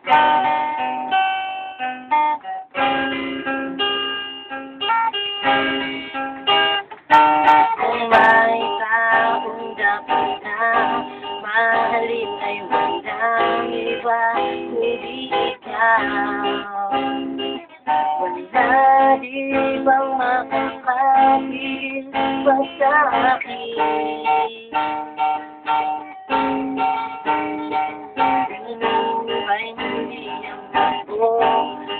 Kung may taong dapat na mahalin ay walang iba kundi ikaw. Wala di bang makakapil pa sa akin? Ay hindi ang gusto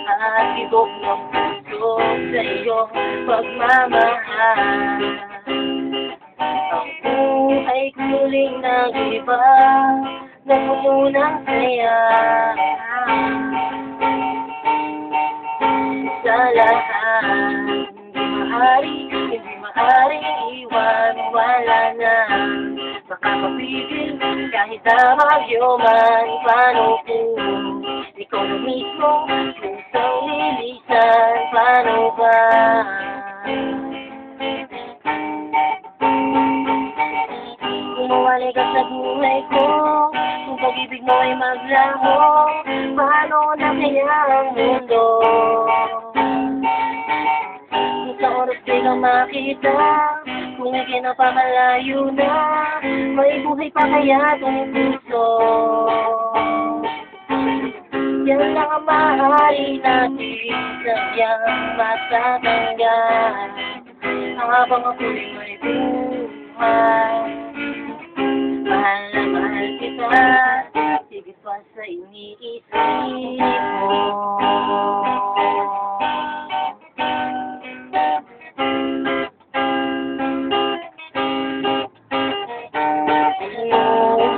at tibok ng puso sa iyong pagmamahal. Ang buhay ko muling nag-iba na puno ng saya. Sa lahat, hindi maaring iwan, wala na makakapigil kahit na bagyo man. Paano kung ikaw na mismo kusang lilisan, paano ba? Kumawali ka sa buhay ko, kung pag-ibig mo ay maglaho, paano na kaya ang mundo? Kung sa oras di ka makita, kung ikinapamalayo na, may buhay pa kaya itong puso? Yan lang ang maaari natin sadyang matatanggal habang ako'y may buhay. Mahal na mahal kita, higit pa sa iniisip mo.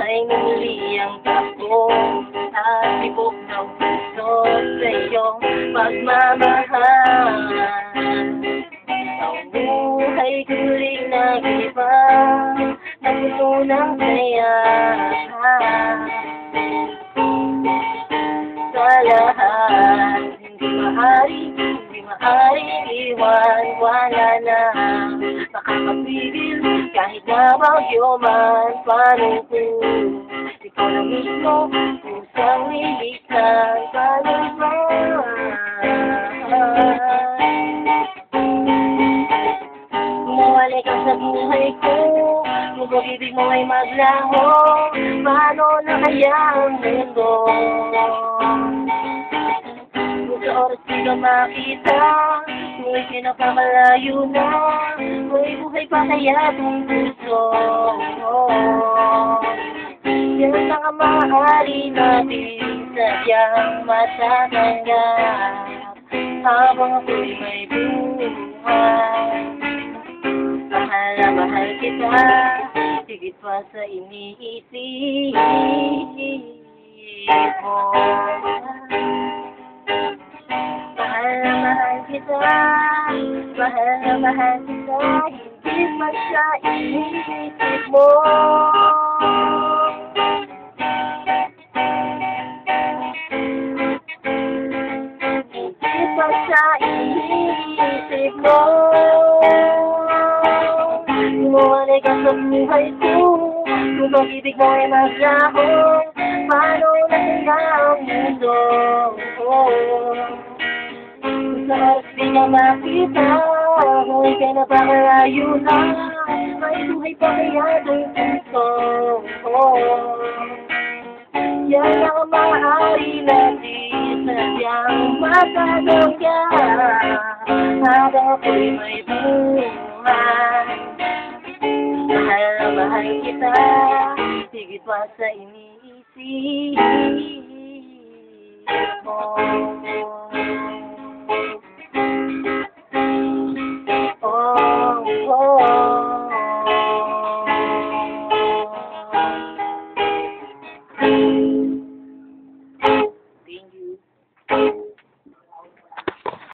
Ay muli ang takbo at tibok ng puso sa iyong pagmamahal. Ang buhay ko rin nag-iba na puno ng saya. Sa lahat, hindi maaring iwan, wala na makakapigil kahit na bagyo man. Paano kung ikaw na mismo kusang lilisan, paano ba? Kumawali ka sa buhay ko, kung pag-ibig mo ay maglaho, paano na kaya ang mundo? Kung sa oras di ka makita, kung ikinapamalayo na, may buhay pa kaya itong puso? Yan lang ang maaari natin sadyang matatanggal habang ako'y may buhay. Mahal na mahal kita, higit pa sa iniisip mo. Mahal na mahal kita, mahal na mahal kita, higit pa sa iniisip mo. Higit pa sa iniisip mo. Kumawali ka sa buhay ko, kung pag-ibig mo ay maglaho, paano na kaya ang mundo? Kung sa oras di ka makita, kung ikinapamalayo na, may buhay pa kaya itong puso? Yan lang ang maaari natin sadyang matatanggal habang ako'y may buhay. Mahal na mahal kita, higit pa sa iniisip mo.